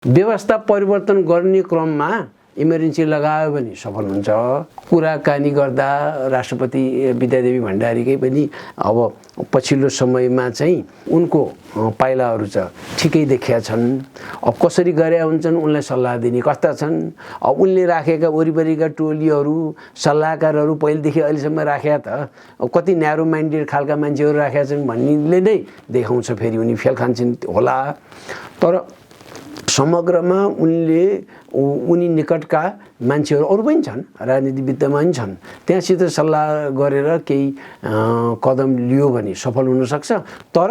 व्यवस्था परिवर्तन गर्ने क्रममा इमर्जेन्सी लगायो भने सफल हुन्छ। कुराकानी गर्दा राष्ट्रपति विद्यादेवी भण्डारीकै पनि अब पछिल्लो समयमा चाहिँ उनको पाइलाहरू छ ठिकै देखिया छन्। अब कसरी गरे हुन्छन् उनलाई सल्लाह दिने कस्ता छन्। अब उनले राखेका वरिपरिका टोलीहरू सल्लाहकारहरू पहिलेदेखि अहिलेसम्म राखेका त कति न्यारो माइन्डेड खालका मान्छेहरू राखेका छन् भन्नेले नै देखाउँछ फेरि उनी फेल खान्छन् होला। तर समग्रमा उनी निकटका मान्छेहरू अरू पनि छन्, राजनीतिविदमा पनि छन्, त्यहाँसित सल्लाह गरेर केही कदम लियो भने सफल हुनसक्छ। तर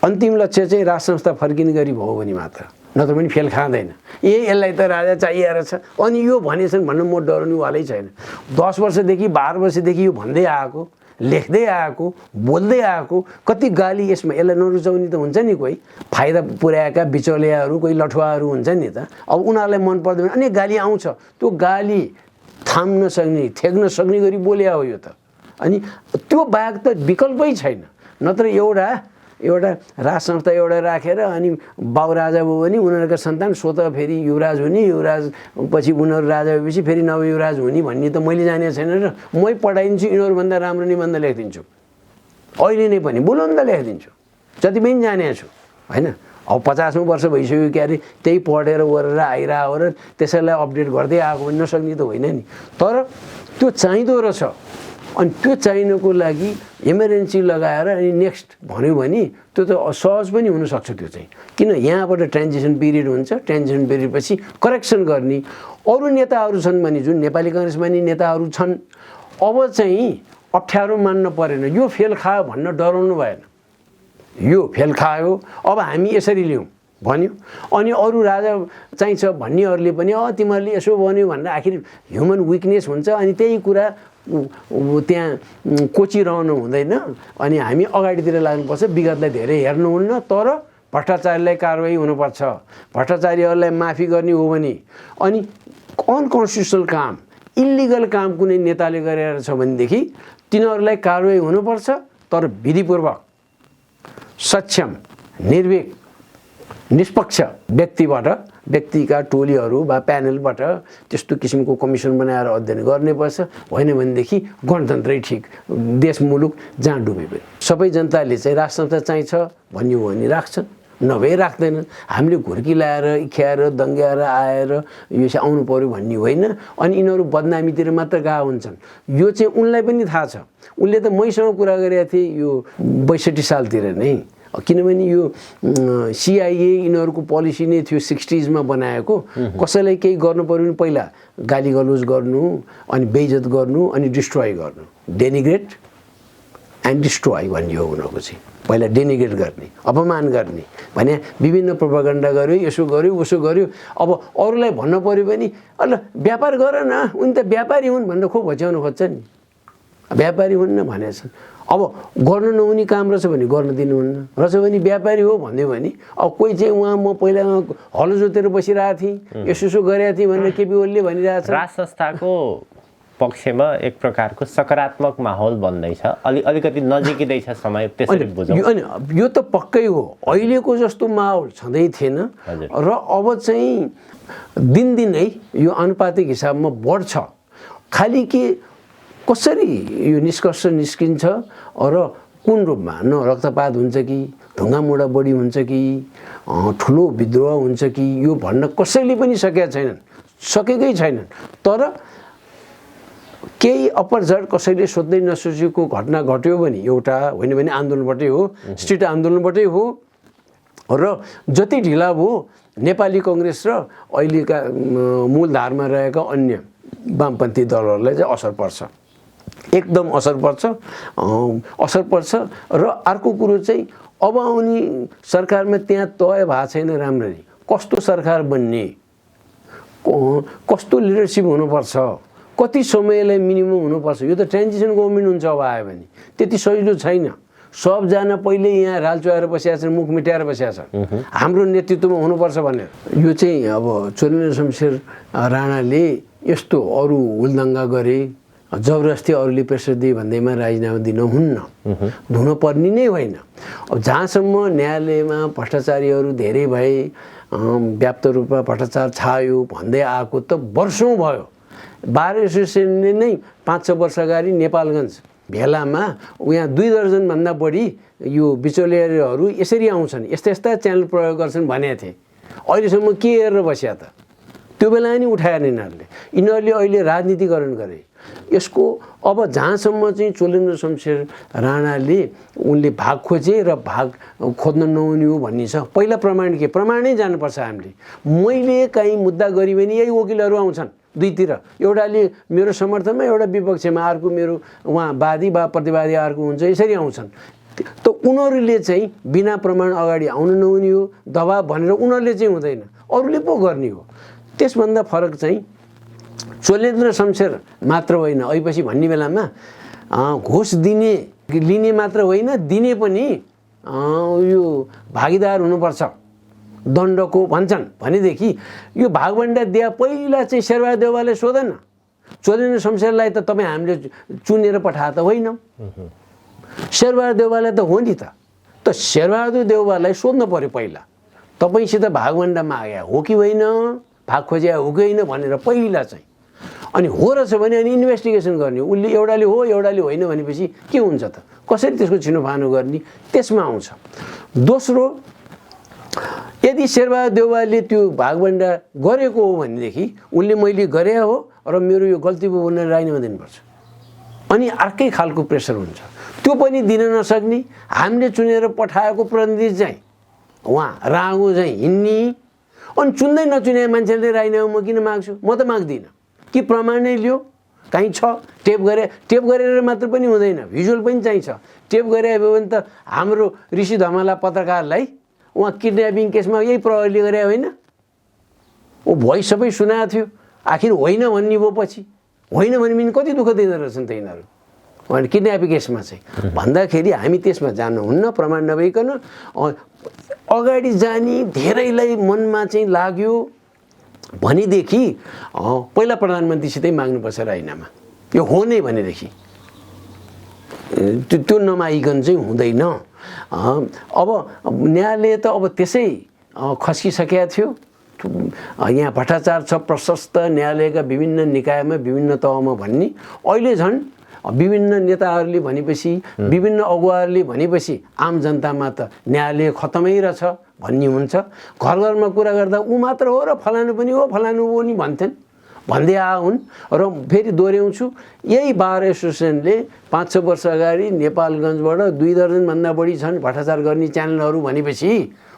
अन्तिम लक्ष्य चाहिँ राज संस्था फर्किने गरी भयो भने मात्र, नत्र पनि फेल खाँदैन। यसलाई त राजा चाहिएर छ अनि यो भनेछन् भन्न म डराउनेवालै छैन। 10 वर्षदेखि 12 वर्षदेखि यो भन्दै आएको, लेख्दै आएको, बोल्दै आएको, कति गाली यसमा यसलाई नरुचाउने त हुन्छ नि, कोही फाइदा पुर्याएका बिचौलियाहरू कोही लठुवाहरू हुन्छ नि त। अब उनीहरूलाई मन पर्दैन अनि गाली आउँछ, त्यो गाली थाम्न सक्ने थेक्न सक्ने गरी बोल्या हो यो त। अनि त्यो बाहेक त विकल्पै छैन। नत्र एउटा राज संस्था एउटा राखेर अनि बाउ राजा भयो भने उनीहरूका सन्तान स्वतः फेरि युवराज हुने, युवराज पछि उनीहरू राजा भएपछि फेरि नवयुवराज हुने भन्ने त मैले जानेको छैन र मै पढाइदिन्छु, यिनीहरूभन्दा राम्रो निबन्ध लेखिदिन्छु, अहिले नै पनि बुलन्द लेखिदिन्छु, जति पनि जानेको छु होइन। अब 50औं वर्ष भइसक्यो क्यारे त्यही पढेर ओरेर आइरहेको हो र त्यसैलाई अपडेट गर्दै आएको पनि नसक्ने त होइन नि। तर त्यो चाहिँदो रहेछ। अनि त्यो चाहिनको लागि इमर्जेन्सी लगाएर अनि नेक्स्ट भन्यो भने त्यो त सहज पनि हुनसक्छ। त्यो चाहिँ किन यहाँबाट ट्रान्जिसन पिरियड हुन्छ, ट्रान्जिसन पिरियडपछि करेक्सन गर्ने अरू नेताहरू छन् भने, जुन नेपाली काङ्ग्रेसमा नि नेताहरू छन्, अब चाहिँ अप्ठ्यारो मान्न परेन। यो फेल खायो भन्न डराउनु भएन। यो फेल खायो अब हामी यसरी लियौँ भन्यो अनि अरू राजा चाहिन्छ भन्नेहरूले पनि तिमीहरूले यसो भन्यो भनेर आखिर ह्युमन विकनेस हुन्छ अनि त्यही कुरा त्यहाँ कोचिरहनु हुँदैन। अनि हामी अगाडितिर लाग्नुपर्छ, विगतलाई धेरै हेर्नुहुन्न। तर भ्रष्टाचारीलाई कारवाही हुनुपर्छ, भ्रष्टाचारीहरूलाई माफी गर्ने हो भने। अनि अनकन्स्टिट्युसनल काम, इलिगल काम कुनै नेताले गरेर छ भनेदेखि तिनीहरूलाई कारवाही हुनुपर्छ, तर विधिपूर्वक, सक्षम, निर्भीक, निष्पक्ष व्यक्तिका टोलीहरू वा प्यानलबाट त्यस्तो किसिमको कमिसन बनाएर अध्ययन गर्नुपर्छ। होइन भनेदेखि गणतन्त्रै ठिक, देश मुलुक जहाँ डुबे पनि सबै जनताले चाहिँ राज संस्था चाहिन्छ भन्ने हो भने राख्छन्, नभए राख्दैनन्। हामीले घुर्की लाएर इख्याएर दङ्ग्याएर आएर यो चाहिँ आउनु पर्यो भन्ने होइन। अनि यिनीहरू बदनामीतिर मात्र गएको हुन्छन्। यो चाहिँ उनलाई पनि थाहा छ। उनले त मैसँग कुरा गरेका थिए यो 62 सालतिर नै, किनभने यो CIA यिनीहरूको पोलिसी नै थियो 60s मा बनाएको। कसैलाई केही गर्नु पर्यो भने पहिला गाली गलोज गर्नु, अनि बेइज्जत गर्नु, अनि डिस्ट्रोय गर्नु, डेनिग्रेट एन्ड डिस्ट्रोय भन्ने हो उनीहरूको चाहिँ। पहिला डेनिग्रेट गर्ने, अपमान गर्ने भने विभिन्न प्रोपागन्डा गर्यो, यसो गर्यो उसो गर्यो। अब अरूलाई भन्न पर्यो भने ल व्यापार गर न, उनी त व्यापारी हुन् भनेर खुब भच्याउनु खोज्छ नि। व्यापारी हुन् न भनेछन्। अब गर्न नहुने काम रहेछ भने गर्न दिनुहुन्न, रहेछ भने व्यापारी हो भन्यो भने अब कोही चाहिँ उहाँ म पहिला हलो जोतेर बसिरहेको थिएँ, यसो गरेको थिएँ भनेर केपी ओलीले भनिरहेको छ। राज संस्थाको पक्षमा एक प्रकारको सकारात्मक माहौल बन्दैछ, अलिकति नजिकिँदैछ समय, त्यसरी बुझौँ। अनि यो त पक्कै हो, अहिलेको जस्तो माहौल छँदै थिएन र अब चाहिँ दिनदिनै यो आनुपातिक हिसाबमा बढ्छ। खालि के कसरी यो निष्कर्ष निस्किन्छ र कुन रूपमा, न रक्तपात हुन्छ कि ढुङ्गामुढा बढी हुन्छ कि ठुलो विद्रोह हुन्छ कि यो भन्न कसैले पनि सकेकै छैनन्। तर केही अपरझट कसैले सोध्दै नसोचेको घटना घट्यो भने एउटा, होइन भने आन्दोलनबाटै हो, स्ट्रिट आन्दोलनबाटै हो, र जति ढिला भयो नेपाली काङ्ग्रेस र अहिलेका मूलधारमा रहेका अन्य वामपन्थी दलहरूलाई चाहिँ असर पर्छ, एकदम असर पर्छ। र अर्को कुरो चाहिँ अब आउने सरकारमा त्यहाँ तय भएको छैन राम्ररी कस्तो सरकार बन्ने, कस्तो लिडरसिप हुनुपर्छ, कति समयलाई मिनिमम हुनुपर्छ। यो त ट्रान्जिसन गभर्मेन्ट हुन्छ अब आयो भने, त्यति सजिलो छैन। सबजना पहिले यहाँ राल चुहाएर बसिया छन्, मुख मिटाएर बसिया छन्, हाम्रो नेतृत्वमा हुनुपर्छ भनेर। यो चाहिँ अब चोरेन्द्र शमशेर राणाले यस्तो अरू हुलदङ्गा गरे, जबरजस्ती अरूले प्रेसर दिए भन्दैमा राजीनामा दिन हुन्न, धुन पर्ने नै होइन। अब जहाँसम्म न्यायालयमा भ्रष्टाचारीहरू धेरै भए, व्याप्त रूपमा भ्रष्टाचार छायो भन्दै आएको त वर्षौँ भयो। बार एसोसिएसनले नै 5-6 वर्ष अगाडि नेपालगञ्ज भेलामा यहाँ 2 दर्जनभन्दा बढी यो बिचौलियाहरू यसरी आउँछन्, यस्ता यस्ता च्यानल प्रयोग गर्छन् भनेको थिए। अहिलेसम्म के हेरेर बस्या त? त्यो बेला नि उठाएन यिनीहरूले अहिले राजनीतिकरण गरे यसको। अब जहाँसम्म चाहिँ चोलेन्द्र शमशेर राणाले उनले भाग खोजे र भाग खोज्न नहुने हो भन्ने छ। पहिला प्रमाण के? प्रमाणै जानुपर्छ हामीले। मैले कहीँ मुद्दा गरेँ भने यही वकिलहरू आउँछन् दुईतिर, एउटाले मेरो समर्थनमा, एउटा विपक्षमा, अर्को मेरो उहाँ वादी वा प्रतिवादी अर्को हुन्छ, यसरी आउँछन्। त उनीहरूले चाहिँ बिना प्रमाण अगाडि आउन नहुने हो, दबाब भनेर उनीहरूले चाहिँ हुँदैन, अरूले पो गर्ने हो। त्यसभन्दा फरक चाहिँ चोलेन्द्र शमशेर मात्र होइन, ऐपछि भन्ने बेलामा घुस लिने मात्र होइन, दिने पनि यो भागीदार हुनुपर्छ दण्डको भन्छन्। भनेदेखि यो भागभण्डा दिया पहिला चाहिँ शेरबहादुर देउवाले सोधेन चोलेन्द्र शमशेरलाई त तपाईँ हामीले चुनेर पठाए त होइन, शेरबहादुर देउवालाई त हो नि त शेरबहादुर देउवालाई सोध्नु पर्यो पहिला तपाईँसित भागभण्डा मागे हो कि होइन, भाग खोज्या हो कि होइन भनेर पहिला चाहिँ। अनि हो रहेछ भने अनि इन्भेस्टिगेसन गर्ने। उसले एउटाले हो एउटाले होइन भनेपछि के हुन्छ त? कसरी त्यसको छिनोफानो गर्ने? त्यसमा आउँछ। दोस्रो, यदि शेरबहादुर देउवाले त्यो भागभण्डा गरेको हो भनेदेखि उनले मैले गरे हो र मेरो यो गल्ती भयो भनेर राजीनामा दिनुपर्छ। अनि अर्कै खालको प्रेसर हुन्छ, त्यो पनि दिन नसक्ने। हामीले चुनेर पठाएको प्रतिनिधि चाहिँ उहाँ रागो चाहिँ हिँड्ने, अनि चुन्दै नचुने मान्छेले राजीनामा म किन माग्छु? म त माग्दिनँ। कि प्रमाण नै लियो, कहीँ छ टेप गरेर मात्र पनि हुँदैन, भिजुअल पनि चाहिन्छ। टेप गरे भयो भने त हाम्रो ऋषि धमाला पत्रकारलाई उहाँ किडन्यापिङ केसमा यही प्रहरीले गरे होइन, ओ भोइस सबै सुनाएको थियो। आखिर होइन भन्ने भयो, पछि होइन भने पनि कति दुःख दिँदो रहेछन् त यिनीहरू भने किडन्यापिङ केसमा चाहिँ। भन्दाखेरि हामी त्यसमा जानुहुन्न, प्रमाण नभइकन अगाडि जाने धेरैलाई मनमा चाहिँ लाग्यो भनेदेखि पहिला प्रधानमन्त्रीसितै माग्नुपर्छ राजीनामा। यो हो नै भनेदेखि त्यो नमागिकन चाहिँ हुँदैन। अब न्यायालय त अब त्यसै खस्किसकेका थियो। यहाँ भ्रष्टाचार छ प्रशस्त, न्यायालयका विभिन्न निकायमा विभिन्न तहमा भन्ने। अहिले झन् विभिन्न नेताहरूले भनेपछि, विभिन्न अगुवाहरूले भनेपछि आम जनतामा त न्यायालय खतमै रहेछ भन्ने हुन्छ। घर घरमा कुरा गर्दा ऊ मात्र हो र फलानु पनि हो, फलानु हो नि भन्थेन्, भन्दै हुन्। र फेरि दोहोऱ्याउँछु, यही बार एसोसिएसनले 5-6 वर्ष अगाडि नेपालगञ्जबाट 2 दर्जनभन्दा बढी छन् भ्रष्टाचार गर्ने च्यानलहरू भनेपछि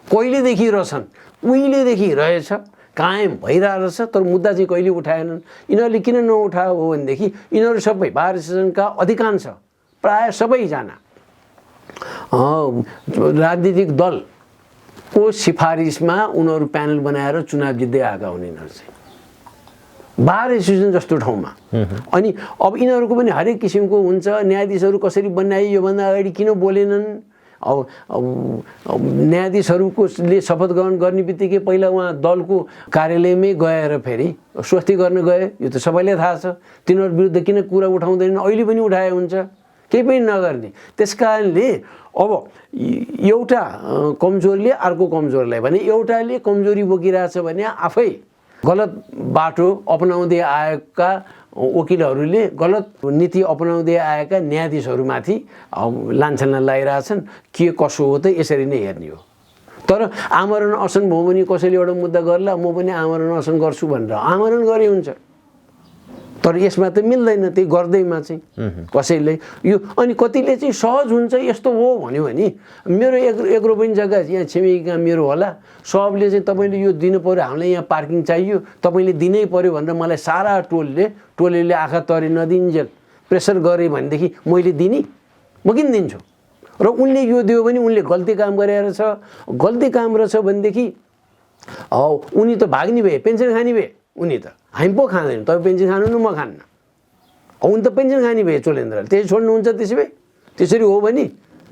कहिलेदेखि रहेछन्, उहिलेदेखि रहेछ, कायम भइरहेछ। तर मुद्दा चाहिँ कहिले उठाएनन्। यिनीहरूले किन नउठायो हो भनेदेखि यिनीहरू सबै बार एसोसिएसनका अधिकांश प्रायः सबैजना राजनीतिक दलको सिफारिसमा उनीहरू प्यानल बनाएर चुनाव जित्दै आएका हुन् यिनीहरू चाहिँ बार एसोसिएसन जस्तो ठाउँमा। अनि अब यिनीहरूको पनि हरेक किसिमको हुन्छ। न्यायाधीशहरू कसरी बनाए योभन्दा अगाडि किन बोलेनन्? अब न्यायाधीशहरूले शपथ ग्रहण गर्ने बित्तिकै पहिला उहाँ दलको कार्यालयमै गएर फेरि स्वास्थ्य गर्न गए, यो त सबैलाई थाहा छ। तिनीहरू विरुद्ध किन कुरा उठाउँदैनन्? अहिले पनि उठाए हुन्छ, केही पनि नगर्ने। त्यस कारणले अब एउटा कमजोरले अर्को कमजोरलाई भने, एउटाले कमजोरी बोकिरहेछ भने आफै गलत बाटो अपनाउँदै आएका वकिलहरूले गलत नीति अपनाउँदै आएका न्यायाधीशहरूमाथि लान्छना लगाइरहेछन्। के कसो हो त यसरी नै हेर्ने हो। तर आमरण असन भयो भने कसैले एउटा मुद्दा गर्ला, म पनि आमरण असन गर्छु भनेर आमरण गरे हुन्छ। तर यसमा त मिल्दैन, त्यही गर्दैमा चाहिँ कसैले यो। अनि कतिले चाहिँ सहज हुन्छ यस्तो हो भन्यो भने, मेरो एक रोपनी जग्गा यहाँ छिमेकीमा मेरो होला, सबले चाहिँ तपाईँले यो दिनु पऱ्यो, हामीलाई यहाँ पार्किङ चाहियो, तपाईँले दिनै पऱ्यो भनेर मलाई सारा टोलीले आँखा तरे नदिन्जेल प्रेसर गरे भनेदेखि मैले दिने, म किन दिन्छु? र उनले यो दियो भने उनले गल्ती काम गरेर छ, गल्ती काम रहेछ भनेदेखि उनी त भाग्ने भए, पेन्सन खाने भए उनी त। हामी पो खाँदैन, तपाईँ पेन्सन खानु न, म खान्न। उनी त पेन्सन खाने भए चोलेन्द्रले, त्यसै छोड्नुहुन्छ? त्यसै भए त्यसरी हो भने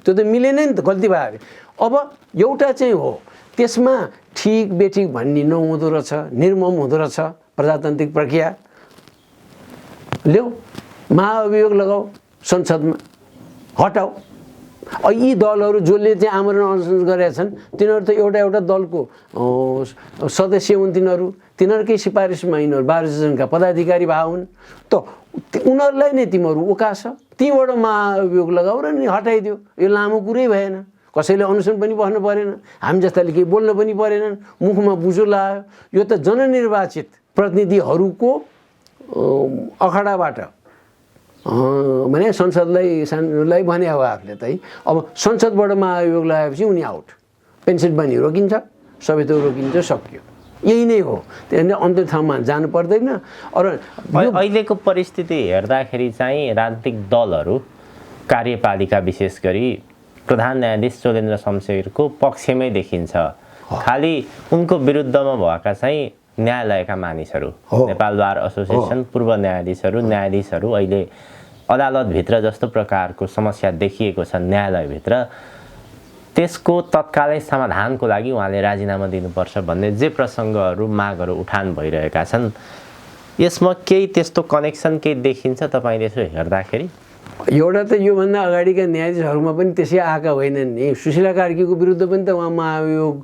त्यो त मिलेन नि त, गल्ती भयो अरे। अब एउटा चाहिँ हो, त्यसमा ठिक बेठिक भन्ने नहुँदो रहेछ, निर्मम हुँदो रहेछ प्रजातान्त्रिक प्रक्रिया। ल्याऊ महाअभियोग लगाऊ संसदमा, हटाऊ, यी दलहरू जसले चाहिँ आमरण अनसन गरेका छन् तिनीहरू त एउटा दलको सदस्य हुन्, तिनीहरूकै सिफारिसमा यिनीहरू 12 जनका पदाधिकारी भए हुन्। त उनीहरूलाई नै तिमीहरू उकास, तीबाट महाअभियोग लगाऊ र नि हटाइदियो। यो लामो कुरै भएन, कसैले अनुसन पनि बस्नु परेन, हामी जस्ताले केही बोल्न पनि परेनन्, मुखमा बुझो लाग्यो। यो त जननिर्वाचित प्रतिनिधिहरूको अखडाबाट भने संसदलाई भने हो आफूले त है। अब संसदबाट महाअभियोग लगाएपछि उनी आउट, पेन्सन पनि रोकिन्छ, सबै थोक रोकिन्छ, सक्यो। यही नै हो, त्यहाँनिर अन्त्य ठाउँमा जानु पर्दैन। अहिलेको परिस्थिति हेर्दाखेरि चाहिँ राजनीतिक दलहरू कार्यपालिका विशेष गरी प्रधान न्यायाधीश चोलेन्द्र शमशेरको पक्षमै देखिन्छ। खालि उनको विरुद्धमा भएका चाहिँ न्यायालयका मानिसहरू, नेपाल बार एसोसिएसन, पूर्व न्यायाधीशहरू अहिले अदालतभित्र जस्तो प्रकारको समस्या देखिएको छ न्यायालयभित्र, त्यसको तत्कालै समाधानको लागि उहाँले राजीनामा दिनुपर्छ भन्ने जे प्रसङ्गहरू मागहरू उठान भइरहेका छन्, यसमा केही त्यस्तो कनेक्सन केही देखिन्छ तपाईँले यसो हेर्दाखेरि? एउटा त योभन्दा अगाडिका न्यायाधीशहरूमा पनि त्यसै आएका होइनन् नि। सुशीला कार्कीको विरुद्ध पनि त उहाँ महाअभियोग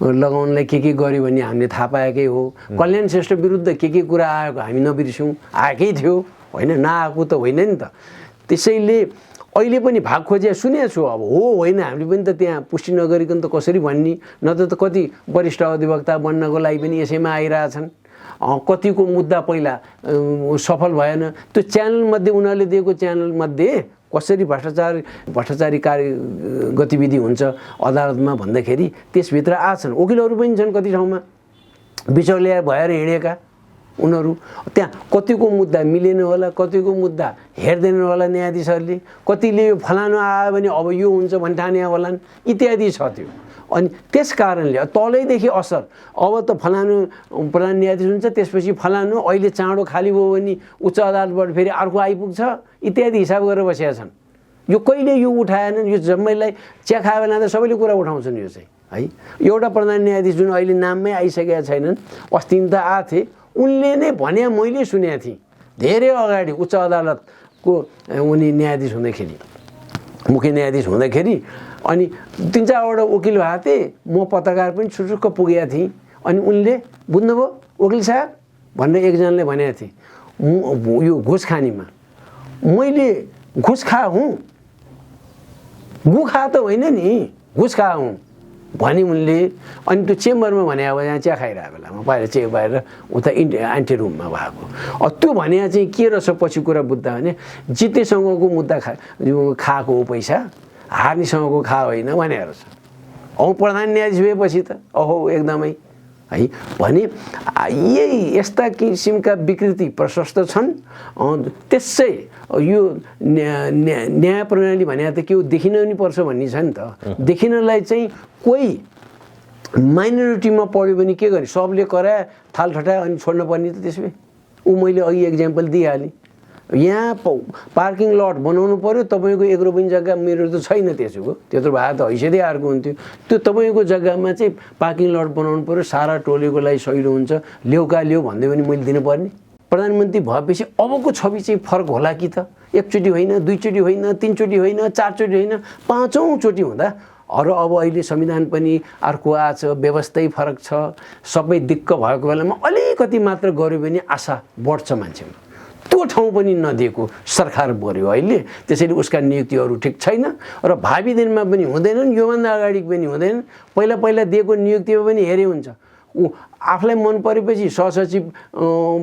लगाउनलाई के गर्यो भन्ने हामीले थाहा पाएकै हो। कल्याण श्रेष्ठ विरुद्ध के कुरा आएको हामी नबिर्स्यौँ, आएकै थियो होइन, नआएको त होइन नि त। त्यसैले अहिले पनि भाग खोजिया सुनेको छु। अब हो होइन हामीले पनि त त्यहाँ पुष्टि नगरिकन त कसरी भन्ने, न त कति वरिष्ठ अधिवक्ता बन्नको लागि पनि यसैमा आइरहेछन्। कतिको मुद्दा पहिला सफल भएन, त्यो च्यानलमध्ये उनीहरूले दिएको च्यानलमध्ये कसरी भ्रष्टाचारी कार्य गतिविधि हुन्छ अदालतमा भन्दाखेरि त्यसभित्र आछन्। वकिलहरू पनि छन् कति ठाउँमा बिचौलिया भएर हिँडेका उनीहरू। त्यहाँ कतिको मुद्दा मिलेन होला, कतिको मुद्दा हेर्दैनन् होला न्यायाधीशहरूले, कतिले यो फलानु आयो भने अब यो हुन्छ भन्ने ठाने होलान्, इत्यादि छ त्यो। अनि त्यस कारणले तलैदेखि असर, अब त फलानु प्रधान न्यायाधीश हुन्छ, त्यसपछि फलानु अहिले चाँडो खाली भयो भने उच्च अदालतबाट फेरि अर्को आइपुग्छ, इत्यादि हिसाब गरेर बसेका छन्। यो कहिले यो उठाएनन्, यो जम्मैलाई चिया खायो भने त सबैले कुरा उठाउँछन् यो चाहिँ है। एउटा प्रधान न्यायाधीश जुन अहिले नाममै आइसकेका छैनन्, अस्ति त आएको थिए, उनले नै भने मैले सुनेको थिएँ धेरै अगाडि उच्च अदालतको उनी न्यायाधीश हुँदाखेरि, मुख्य न्यायाधीश हुँदाखेरि, अनि 3-4वटा वकिल भएको थिए, म पत्रकार पनि छुटुक्क पुगेका थिएँ। अनि उनले बुझ्नुभयो वकिल साहब भनेर एकजनाले भनेको थिए, यो घुस खानीमा मैले घुस खा हुँ, गु खा त होइन नि, घुस खा हुँ भने उनले। अनि त्यो चेम्बरमा भने अब यहाँ चिया खाइरहेको बेलामा बाहिर उता एन्टी रुममा भएको त्यो भने चाहिँ के रहेछ पछि कुरा बुझ्दा भने जित्नेसँगको मुद्दा खाएको हो पैसा, हार्नेसँगको खा होइन भनेर रहेछ। प्रधान न्यायाधीश भएपछि त एकदमै है भने यही यस्ता किसिमका विकृति प्रशस्त छन्। त्यसै यो न्याय प्रणाली भने त के हो, देखिन पनि पर्छ भन्ने छ नि त। देखिनलाई चाहिँ कोही माइनोरिटीमा पढ्यो भने के गर्ने, सबले कराए थाल ठटायो अनि छोड्न पर्ने त त्यसमै। मैले अघि एक्जाम्पल दिइहालेँ, यहाँ पार्किङ लट बनाउनु पर्यो, तपाईँको 1 रुपैयाँ जग्गा मेरो त छैन, त्यसको त्यत्रो भए त हैसियतै अर्को हुन्थ्यो। त्यो तपाईँको जग्गामा चाहिँ पार्किङ लट बनाउनु पर्यो, सारा टोलीको लागि सहिलो हुन्छ, ल्याउ भन्दै पनि मैले दिनुपर्ने। प्रधानमन्त्री भएपछि अबको छवि चाहिँ फरक होला कि त? एकचोटि होइन, 2 चोटि होइन, 3 चोटि होइन, 4 चोटि होइन, 5औँ चोटि हुँदा अब अहिले संविधान पनि अर्को आछ, व्यवस्थै फरक छ, सबै दिक्क भएको बेलामा अलिकति मात्र गऱ्यो भने आशा बढ्छ मान्छेमा। त्यो ठाउँ पनि नदिएको सरकार बढ्यो अहिले, त्यसैले उसका नियुक्तिहरू ठिक छैन र भावी दिनमा पनि हुँदैनन्, योभन्दा अगाडि पनि हुँदैनन्। पहिला दिएको नियुक्तिमा पनि हेरे हुन्छ, ऊ आफूलाई मन परेपछि सहसचिव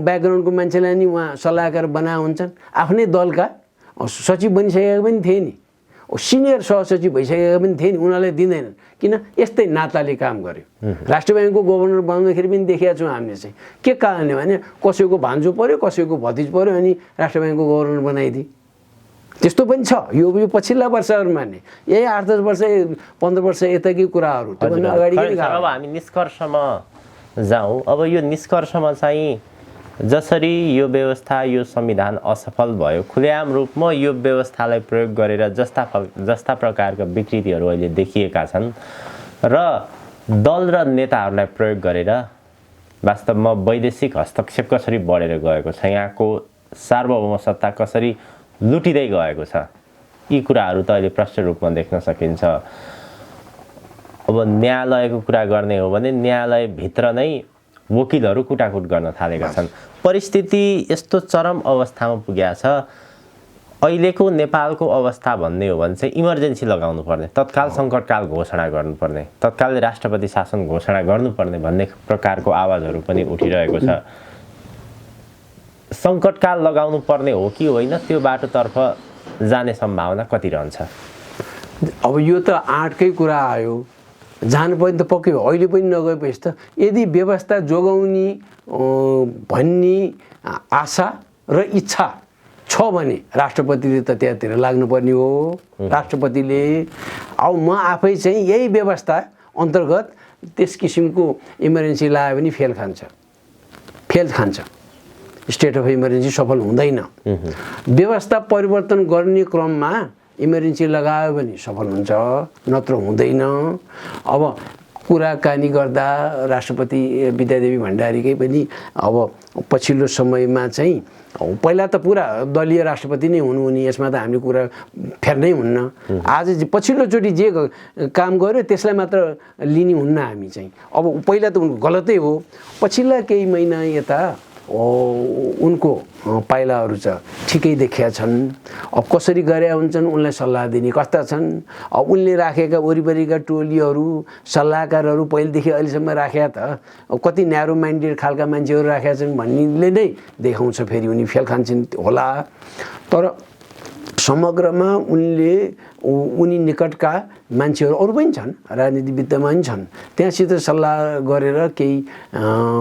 ब्याकग्राउन्डको मान्छेलाई नि उहाँ सल्लाहकार बनाए हुन्छन्। आफ्नै दलका सचिव बनिसकेका पनि थिए नि, सिनियर सहसचिव भइसकेका पनि थिए नि, उनीहरूलाई दिँदैनन्। किन? यस्तै नाताले काम गर्यो। राष्ट्र ब्याङ्कको गभर्नर बनाउँदाखेरि पनि देखेका छौँ हामीले चाहिँ के कारणले भने कसैको भान्जो पऱ्यो, कसैको भतिज पऱ्यो, अनि राष्ट्र ब्याङ्कको गभर्नर बनाइदिए। त्यस्तो पनि छ। यो पछिल्ला वर्षहरूमा नै यही 8-10 वर्ष 15 वर्ष यताकै कुराहरू, त्योभन्दा अगाडि। अब हामी निष्कर्षमा जाउँ। अब यो निष्कर्षमा चाहिँ जसरी यो व्यवस्था, यो संविधान असफल भयो, खुलेआम रूपमा यो व्यवस्थालाई प्रयोग गरेर जस्ता प्रकारका विकृतिहरू अहिले देखिएका छन् र दल र नेताहरूलाई प्रयोग गरेर वास्तवमा वैदेशिक हस्तक्षेप कसरी बढेर गएको छ, यहाँको सार्वभौम सत्ता कसरी लुटिँदै गएको छ, यी कुराहरू त अहिले प्रष्ट रूपमा देख्न सकिन्छ। अब न्यायालयको कुरा गर्ने हो भने न्यायालयभित्र नै वकिलहरू कुटाकुट गर्न थालेका छन्। परिस्थिति यस्तो चरम अवस्थामा पुगेको छ। अहिलेको नेपालको अवस्था भन्ने हो भने चाहिँ इमर्जेन्सी लगाउनु पर्ने, तत्काल सङ्कटकाल घोषणा गर्नुपर्ने, तत्काल राष्ट्रपति शासन घोषणा गर्नुपर्ने भन्ने प्रकारको आवाजहरू पनि उठिरहेको छ। सङ्कटकाल लगाउनु पर्ने हो कि होइन, त्यो बाटोतर्फ जाने सम्भावना कति रहन्छ? अब यो त आँटकै कुरा आयो, जानुपर्ने त पक्कै हो। अहिले पनि नगएपछि त यदि व्यवस्था जोगाउने भन्ने आशा र इच्छा छ भने राष्ट्रपतिले त त्यहाँतिर लाग्नुपर्ने हो। राष्ट्रपतिले अब म आफै चाहिँ यही व्यवस्था अन्तर्गत त्यस किसिमको इमर्जेन्सी लगायो भने फेल खान्छ। स्टेट अफ इमर्जेन्सी सफल हुँदैन। व्यवस्था परिवर्तन गर्ने क्रममा इमर्जेन्सी लगायो भने सफल हुन्छ, नत्र हुँदैन। अब कुराकानी गर्दा राष्ट्रपति विद्यादेवी भण्डारीकै पनि अब पछिल्लो समयमा चाहिँ पहिला त पुरा दलीय राष्ट्रपति नै हुनुहुने, यसमा त हामीले कुरा फेर्नै हुन्न। आज पछिल्लोचोटि जे काम गर्यो त्यसलाई मात्र लिने हुन्न हामी चाहिँ। अब पहिला त उनको गलतै हो। पछिल्ला केही महिना यता उनको पाइलाहरू चाहिँ ठिकै देखिया छन्। अब कसरी गरे हुन्छन् उनलाई सल्लाह दिने कस्ता छन्। अब उनले राखेका वरिपरिका टोलीहरू सल्लाहकारहरू पहिलेदेखि अहिलेसम्म राखेका त कति न्यारो माइन्डेड खालका मान्छेहरू राखेका छन् भन्नेले नै देखाउँछ फेरि उनी फेल खान्छन् होला। तर समग्रमा उनी निकटका मान्छेहरू अरू पनि छन्, राजनीतिविदमा पनि छन्, त्यहाँसित सल्लाह गरेर केही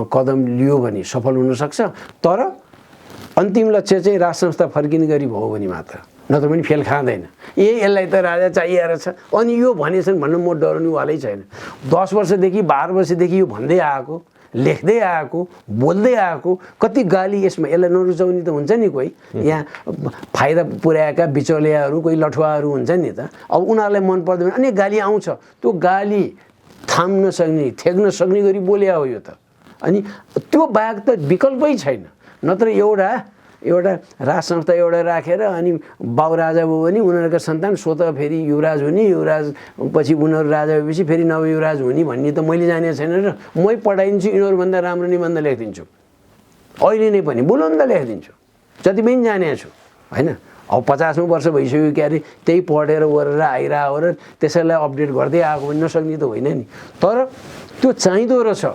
कदम लियो भने सफल हुनसक्छ। तर अन्तिम लक्ष्य चाहिँ राज संस्था फर्किने गरी भयो भने मात्र, नत्र पनि फेल खाँदैन। यसलाई त राजा चाहिएर छ अनि यो भनेछन् भन्नु म डराउनेवालै छैन। 10 वर्षदेखि 12 वर्षदेखि यो भन्दै आएको, लेख्दै आएको, बोल्दै आएको, कति गाली यसलाई नरुचाउने त हुन्छ नि। कोही यहाँ फाइदा पुर्याएका बिचौलियाहरू, कोही लठुवाहरू हुन्छ नि त। अब उनीहरूलाई मन पर्दैन अनि गाली आउँछ। त्यो गाली थाम्न सक्ने, थेक्न सक्ने गरी बोल्या हो यो त। अनि त्यो बाहेक त विकल्पै छैन। नत्र एउटा राज संस्था एउटा राखेर अनि बाउ राजा भयो भने उनीहरूका सन्तान स्वतः फेरि युवराज हुने, युवराज पछि उनीहरू राजा भएपछि फेरि नवयुवराज हुने भन्ने त मैले जानेको छैन र मै पढाइदिन्छु, यिनीहरूभन्दा राम्रो निबन्ध लेखिदिन्छु। अहिले नै पनि बुलन्द लेखिदिन्छु, जति पनि जानेको छु होइन। अब 50औं वर्ष भइसक्यो क्यारे त्यही पढेर ओरेर आइरहेको हो र त्यसैलाई अपडेट गर्दै आएको पनि नसक्ने त होइन नि। तर त्यो चाहिँदो रहेछ।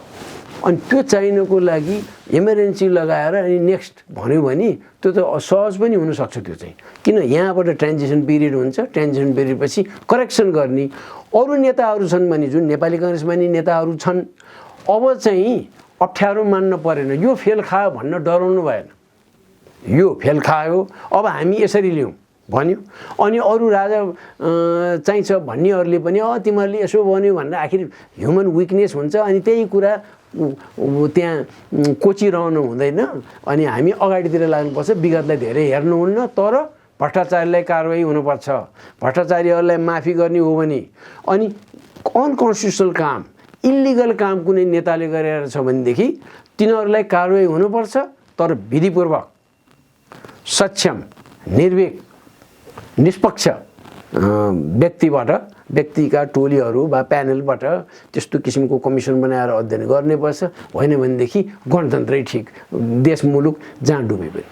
अनि त्यो चाहिनको लागि इमर्जेन्सी लगाएर अनि नेक्स्ट भन्यो भने त्यो त सहज पनि हुनसक्छ। त्यो चाहिँ किन यहाँबाट ट्रान्जिसन पिरियड हुन्छ, ट्रान्जिसन पिरियडपछि करेक्सन गर्ने अरू नेताहरू छन् भने, जुन नेपाली काङ्ग्रेसमा नि नेताहरू छन्, अब चाहिँ अप्ठ्यारो मान्न परेन। यो फेल खायो भन्न डराउनु भएन। यो फेल खायो अब हामी यसरी लियौँ भन्यो अनि अरू राजा चाहिन्छ भन्नेहरूले पनि तिमीहरूले यसो भन्यो भनेर आखिर ह्युमन विकनेस हुन्छ। अनि त्यही कुरा त्यहाँ कोचिरहनु हुँदैन। अनि हामी अगाडितिर लाग्नुपर्छ। विगतलाई धेरै हेर्नुहुन्न, तर भ्रष्टाचारीलाई कारवाही हुनुपर्छ। भ्रष्टाचारीहरूलाई माफी गर्ने हो भने अनि अनकन्स्टिट्युसनल काम, इलिगल काम कुनै नेताले गरेर छ भनेदेखि तिनीहरूलाई कारवाही हुनुपर्छ। तर विधिपूर्वक, सक्षम, निर्भीक, निष्पक्ष व्यक्तिका टोलीहरू वा प्यानलबाट त्यस्तो किसिमको कमिसन बनाएर अध्ययन गर्नुपर्छ। होइन भनेदेखि गणतन्त्रै ठिक, देश मुलुक जहाँ डुबे पनि।